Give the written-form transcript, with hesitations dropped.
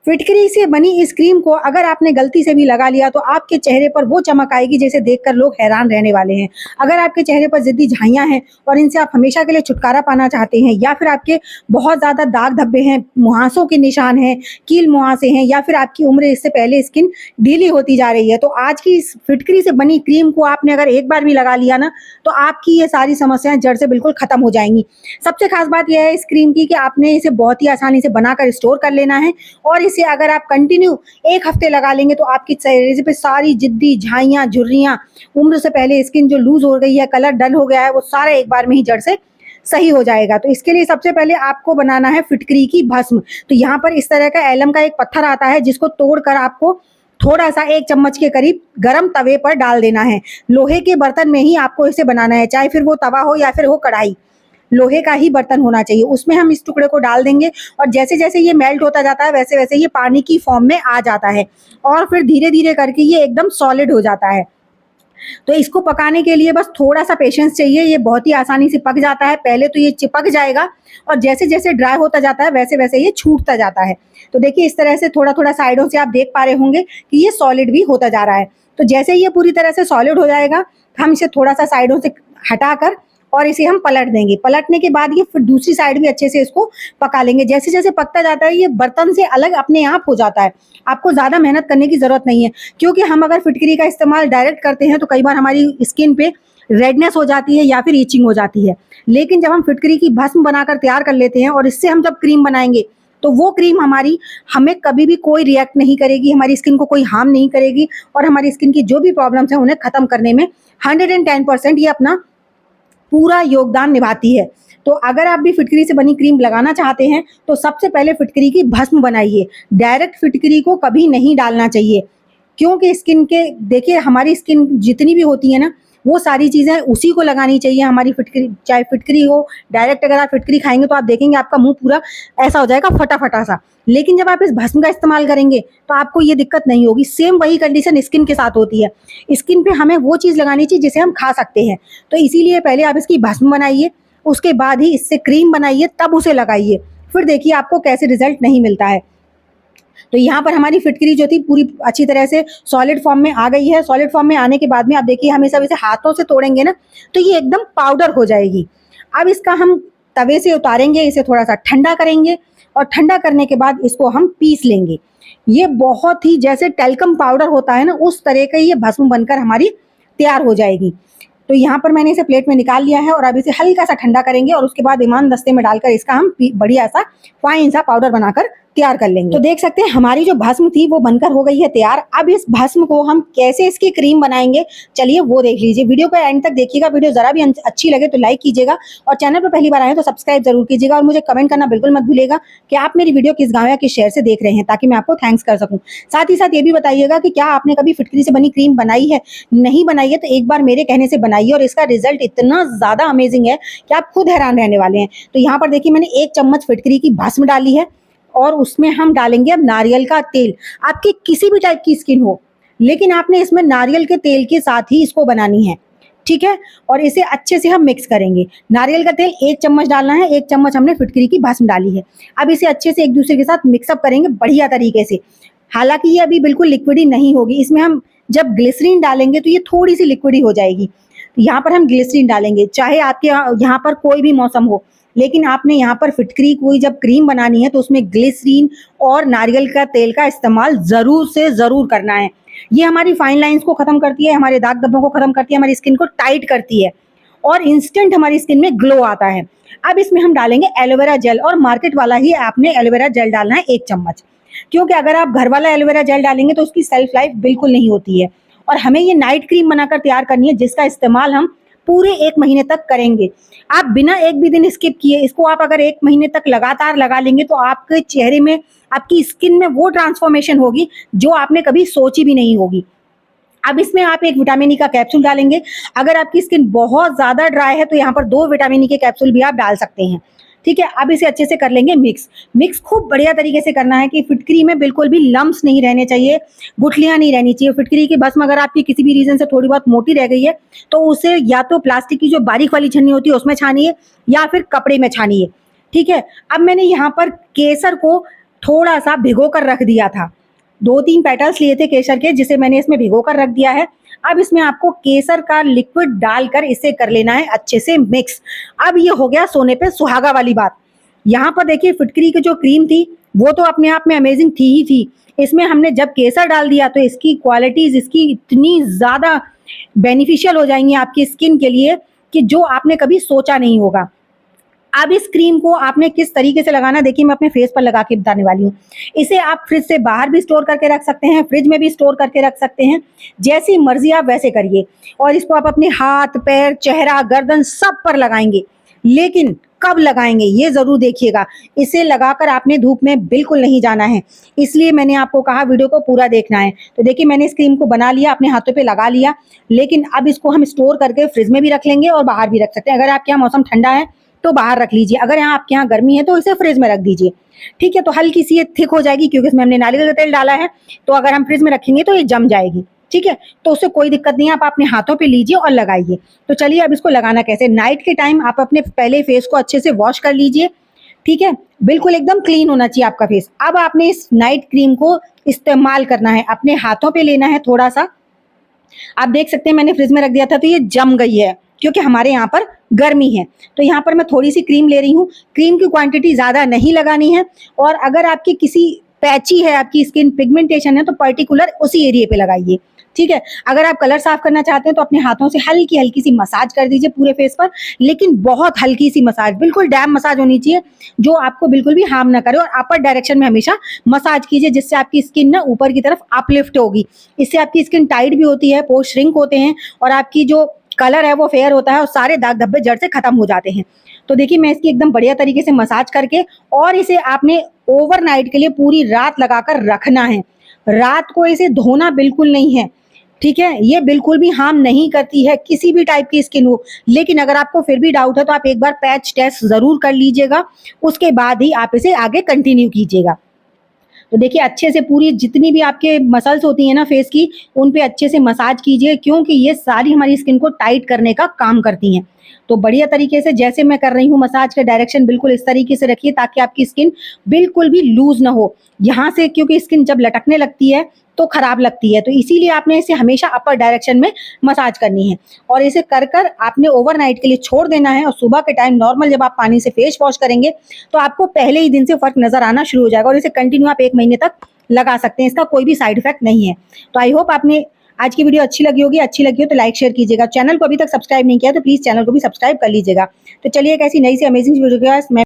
फिटकरी से बनी इस क्रीम को अगर आपने गलती से भी लगा लिया तो आपके चेहरे पर वो चमक आएगी जैसे देखकर लोग हैरान रहने वाले हैं। अगर आपके चेहरे पर ज़िद्दी झाइयाँ हैं और इनसे आप हमेशा के लिए छुटकारा पाना चाहते हैं, या फिर आपके बहुत ज़्यादा दाग धब्बे हैं, मुहासों के निशान हैं, कील मुहासे हैं, या फिर आपकी उम्र इससे पहले स्किन ढीली होती जा रही है, तो आज की इस फिटकरी से बनी क्रीम को आपने अगर एक बार भी लगा लिया ना, तो आपकी ये सारी समस्याएं जड़ से बिल्कुल खत्म हो जाएंगी। सबसे खास बात यह है इस क्रीम की कि आपने इसे बहुत ही आसानी से बनाकर स्टोर कर लेना है, और इसे अगर आप कंटिन्यू 1 हफ्ते लगा लेंगे तो आपकी चेहरे पे सारी जिद्दी झाइयाँ, झुर्रियाँ, उम्र से पहले स्किन जो लूज हो गई है, कलर डल हो गया है, वो सारा एक बार में ही जड़ से सही हो जाएगा। तो इसके लिए सबसे पहले आपको बनाना है फिटकरी की भस्म। तो यहाँ पर इस तरह का एलम का एक पत्थर आता है जिसको तोड़कर आपको थोड़ा सा 1 चम्मच के करीब गरम तवे पर डाल देना है। लोहे के बर्तन में ही आपको इसे बनाना है, चाहे फिर वो तवा हो या फिर हो कढ़ाई, लोहे का ही बर्तन होना चाहिए। उसमें हम इस टुकड़े को डाल देंगे और जैसे जैसे ये मेल्ट होता जाता है वैसे वैसे ये पानी की फॉर्म में आ जाता है और फिर धीरे धीरे करके ये एकदम सॉलिड हो जाता है। तो इसको पकाने के लिए बस थोड़ा सा पेशेंस चाहिए, ये बहुत ही आसानी से पक जाता है। पहले तो ये चिपक जाएगा और जैसे जैसे ड्राई होता जाता है वैसे वैसे ये छूटता जाता है। तो देखिए इस तरह से थोड़ा थोड़ा साइडों से आप देख पा रहे होंगे कि ये सॉलिड भी होता जा रहा है। तो जैसे ही ये पूरी तरह से सॉलिड हो जाएगा, हम इसे थोड़ा सा साइडों से हटाकर और इसे हम पलट देंगे। पलटने के बाद ये फिर दूसरी साइड भी अच्छे से इसको पका लेंगे। जैसे जैसे पकता जाता है ये बर्तन से अलग अपने आप हो जाता है, आपको ज़्यादा मेहनत करने की ज़रूरत नहीं है। क्योंकि हम अगर फिटकरी का इस्तेमाल डायरेक्ट करते हैं तो कई बार हमारी स्किन पे रेडनेस हो जाती है या फिर ईचिंग हो जाती है। लेकिन जब हम फिटकरी की भस्म बनाकर तैयार कर लेते हैं और इससे हम जब क्रीम बनाएंगे तो वो क्रीम हमारी हमें कभी भी कोई रिएक्ट नहीं करेगी, हमारी स्किन को कोई हार्म नहीं करेगी और हमारी स्किन की जो भी प्रॉब्लम्स हैं उन्हें ख़त्म करने में 110% ये अपना पूरा योगदान निभाती है। तो अगर आप भी फिटकरी से बनी क्रीम लगाना चाहते हैं तो सबसे पहले फिटकरी की भस्म बनाइए। डायरेक्ट फिटकरी को कभी नहीं डालना चाहिए, क्योंकि स्किन के देखिए हमारी स्किन जितनी भी होती है ना, वो सारी चीज़ें उसी को लगानी चाहिए। हमारी फिटकरी चाहे फिटकरी हो, डायरेक्ट अगर आप फिटकरी खाएंगे तो आप देखेंगे आपका मुंह पूरा ऐसा हो जाएगा फटा फटा सा। लेकिन जब आप इस भस्म का इस्तेमाल करेंगे तो आपको ये दिक्कत नहीं होगी। सेम वही कंडीशन स्किन के साथ होती है। स्किन पे हमें वो चीज़ लगानी चाहिए जिसे हम खा सकते हैं। तो इसीलिए पहले आप इसकी भस्म बनाइए, उसके बाद ही इससे क्रीम बनाइए, तब उसे लगाइए। फिर देखिए आपको कैसे रिजल्ट नहीं मिलता है। तो यहाँ पर हमारी फिटकरी जो थी पूरी अच्छी तरह से सॉलिड फॉर्म में आ गई है। सॉलिड फॉर्म में आने के बाद में आप देखिए हम सब इसे हाथों से तोड़ेंगे ना तो ये एकदम पाउडर हो जाएगी। अब इसका हम तवे से उतारेंगे, इसे थोड़ा सा ठंडा करेंगे और ठंडा करने के बाद इसको हम पीस लेंगे। ये बहुत ही जैसे टेल्कम पाउडर होता है ना, उस तरह का ये भस्म बनकर हमारी तैयार हो जाएगी। तो यहाँ पर मैंने इसे प्लेट में निकाल लिया है और अब इसे हल्का सा ठंडा करेंगे और उसके बाद ईमान दस्ते में डालकर इसका हम बढ़िया सा फाइन सा पाउडर बनाकर तैयार कर लेंगे। तो देख सकते हैं हमारी जो भस्म थी वो बनकर हो गई है तैयार। अब इस भस्म को हम कैसे इसकी क्रीम बनाएंगे, चलिए वो देख लीजिए। वीडियो को एंड तक देखिएगा। वीडियो जरा भी अच्छी लगे तो लाइक कीजिएगा और चैनल पर पहली बार आए तो सब्सक्राइब जरूर कीजिएगा और मुझे कमेंट करना बिल्कुल मत भूलिएगा कि आप मेरी वीडियो किस गाँव या किस शहर से देख रहे हैं, ताकि मैं आपको थैंक्स कर सकूँ। साथ ही साथ ये भी बताइएगा कि क्या आपने कभी फिटकरी से बनी क्रीम बनाई है। नहीं बनाई है तो एक बार मेरे कहने से बनाइए और इसका रिजल्ट इतना ज़्यादा अमेजिंग है कि आप खुद हैरान रहने वाले हैं। तो यहाँ पर देखिए मैंने 1 चम्मच फिटकरी की भस्म डाली है और उसमें हम डालेंगे अब नारियल का तेल। आपकी किसी भी टाइप की स्किन हो, लेकिन आपने इसमें नारियल के तेल के साथ ही इसको बनानी है, ठीक है। और इसे अच्छे से हम मिक्स करेंगे। नारियल का तेल 1 चम्मच डालना है, 1 चम्मच हमने फिटकरी की भस्म डाली है। अब इसे अच्छे से एक दूसरे के साथ मिक्सअप करेंगे बढ़िया तरीके से। हालांकि ये अभी बिल्कुल लिक्विडी नहीं होगी, इसमें हम जब ग्लिसरीन डालेंगे तो ये थोड़ी सी लिक्विडी हो जाएगी। यहाँ पर हम ग्लिसरीन डालेंगे, चाहे आपके यहाँ पर कोई भी मौसम हो, लेकिन आपने यहाँ पर फिटकरी कोई जब क्रीम बनानी है तो उसमें ग्लिसरीन और नारियल का तेल का इस्तेमाल ज़रूर से ज़रूर करना है। ये हमारी फाइन लाइंस को ख़त्म करती है, हमारे दाग धब्बों को ख़त्म करती है, हमारी स्किन को टाइट करती है और इंस्टेंट हमारी स्किन में ग्लो आता है। अब इसमें हम डालेंगे एलोवेरा जेल, और मार्केट वाला ही आपने एलोवेरा जेल डालना है 1 चम्मच, क्योंकि अगर आप घर वाला एलोवेरा जेल डालेंगे तो उसकी सेल्फ लाइफ बिल्कुल नहीं होती है। और हमें ये नाइट क्रीम बनाकर तैयार करनी है जिसका इस्तेमाल हम पूरे 1 महीने तक करेंगे। आप बिना एक भी दिन स्किप किए इसको आप अगर 1 महीने तक लगातार लगा लेंगे तो आपके चेहरे में, आपकी स्किन में वो ट्रांसफॉर्मेशन होगी जो आपने कभी सोची भी नहीं होगी। अब इसमें आप 1 विटामिन ई का कैप्सूल डालेंगे। अगर आपकी स्किन बहुत ज़्यादा ड्राई है तो यहाँ पर 2 विटामिन ई के कैप्सूल भी आप डाल सकते हैं, ठीक है। अब इसे अच्छे से कर लेंगे मिक्स खूब बढ़िया तरीके से करना है कि फिटकरी में बिल्कुल भी लम्स नहीं रहने चाहिए, गुठलियाँ नहीं रहनी चाहिए। फिटकरी की भस्म अगर आपकी किसी भी रीज़न से थोड़ी बहुत मोटी रह गई है तो उसे या तो प्लास्टिक की जो बारीक वाली छन्नी होती है उसमें छानिए या फिर कपड़े में छानिए, ठीक है। अब मैंने यहाँ पर केसर को थोड़ा सा भिगो कर रख दिया था। 2-3 पेटल्स लिए थे केसर के, जिसे मैंने इसमें भिगो कर रख दिया है। अब इसमें आपको केसर का लिक्विड डालकर इसे कर लेना है अच्छे से मिक्स। अब ये हो गया सोने पे सुहागा वाली बात। यहाँ पर देखिए फिटकरी की जो क्रीम थी वो तो अपने आप में अमेजिंग थी ही थी। इसमें हमने जब केसर डाल दिया तो इसकी क्वालिटीज इसकी इतनी ज़्यादा बेनिफिशियल हो जाएंगी आपकी स्किन के लिए कि जो आपने कभी सोचा नहीं होगा। अब इस क्रीम को आपने किस तरीके से लगाना, देखिए मैं अपने फेस पर लगा के बताने वाली हूँ। इसे आप फ्रिज से बाहर भी स्टोर करके रख सकते हैं, फ्रिज में भी स्टोर करके रख सकते हैं, जैसी मर्जी आप वैसे करिए। और इसको आप अपने हाथ, पैर, चेहरा, गर्दन सब पर लगाएंगे, लेकिन कब लगाएंगे ये जरूर देखिएगा। इसे लगाकर आपने धूप में बिल्कुल नहीं जाना है, इसलिए मैंने आपको कहा वीडियो को पूरा देखना है। तो देखिए मैंने इस क्रीम को बना लिया, अपने हाथों पे लगा लिया, लेकिन अब इसको हम स्टोर करके फ्रिज में भी रख लेंगे और बाहर भी रख सकते हैं। अगर आपके यहाँ मौसम ठंडा है तो बाहर रख लीजिए, अगर यहाँ आपके यहाँ गर्मी है तो इसे फ्रिज में रख दीजिए। ठीक है, तो हल्की सी ये थिक हो जाएगी क्योंकि इसमें हमने नारियल का तेल डाला है, तो अगर हम फ्रिज में रखेंगे तो ये जम जाएगी। ठीक है, तो उससे कोई दिक्कत नहीं है, आप अपने हाथों पे लीजिए और लगाइए। तो चलिए अब इसको लगाना कैसे। नाइट के टाइम आप अपने पहले फेस को अच्छे से वॉश कर लीजिए। ठीक है, बिल्कुल एकदम क्लीन होना चाहिए आपका फेस। अब आपने इस नाइट क्रीम को इस्तेमाल करना है, अपने हाथों पे लेना है थोड़ा सा। आप देख सकते हैं मैंने फ्रिज में रख दिया था तो ये जम गई है क्योंकि हमारे यहाँ पर गर्मी है। तो यहाँ पर मैं थोड़ी सी क्रीम ले रही हूँ। क्रीम की क्वांटिटी ज़्यादा नहीं लगानी है, और अगर आपकी किसी पैची है, आपकी स्किन पिगमेंटेशन है, तो पर्टिकुलर उसी एरिया पे लगाइए। ठीक है, अगर आप कलर साफ करना चाहते हैं तो अपने हाथों से हल्की हल्की सी मसाज कर दीजिए पूरे फेस पर, लेकिन बहुत हल्की सी मसाज, बिल्कुल डैम मसाज होनी चाहिए जो आपको बिल्कुल भी हार्म ना करे। और अपर डायरेक्शन में हमेशा मसाज कीजिए, जिससे आपकी स्किन ना ऊपर की तरफ अपलिफ्ट होगी। इससे आपकी स्किन टाइट भी होती है, पोर्स श्रिंक होते हैं, और आपकी जो कलर है वो फेयर होता है और सारे दाग धब्बे जड़ से खत्म हो जाते हैं। तो देखिए मैं इसकी एकदम बढ़िया तरीके से मसाज करके, और इसे आपने ओवरनाइट के लिए पूरी रात लगाकर रखना है। रात को इसे धोना बिल्कुल नहीं है। ठीक है, ये बिल्कुल भी हार्म नहीं करती है किसी भी टाइप की स्किन हो। लेकिन अगर आपको फिर भी डाउट है तो आप एक बार पैच टेस्ट जरूर कर लीजिएगा, उसके बाद ही आप इसे आगे कंटिन्यू कीजिएगा। तो देखिए अच्छे से पूरी जितनी भी आपके मसल्स होती हैं ना फेस की, उन पे अच्छे से मसाज कीजिए, क्योंकि ये सारी हमारी स्किन को टाइट करने का काम करती हैं। तो बढ़िया तरीके से जैसे मैं कर रही हूँ, मसाज का डायरेक्शन बिल्कुल इस तरीके से रखिए ताकि आपकी स्किन बिल्कुल भी लूज ना हो यहाँ से, क्योंकि स्किन जब लटकने लगती है तो खराब लगती है। तो इसीलिए आपने इसे हमेशा अपर डायरेक्शन में मसाज करनी है, और इसे कर कर आपने ओवरनाइट के लिए छोड़ देना है। और सुबह के टाइम नॉर्मल जब आप पानी से फेस वॉश करेंगे तो आपको पहले ही दिन से फर्क नजर आना शुरू हो जाएगा, और इसे कंटिन्यू आप 1 महीने तक लगा सकते हैं, इसका कोई भी साइड इफेक्ट नहीं है। तो आई होप आपने आज की वीडियो अच्छी लगी होगी। अच्छी लगी हो तो लाइक शेयर कीजिएगा। चैनल को अभी तक सब्सक्राइब नहीं किया तो प्लीज चैनल को भी सब्सक्राइब कर लीजिएगा। तो चलिए एक ऐसी नई सी अमेजिंग वीडियो के साथ मैं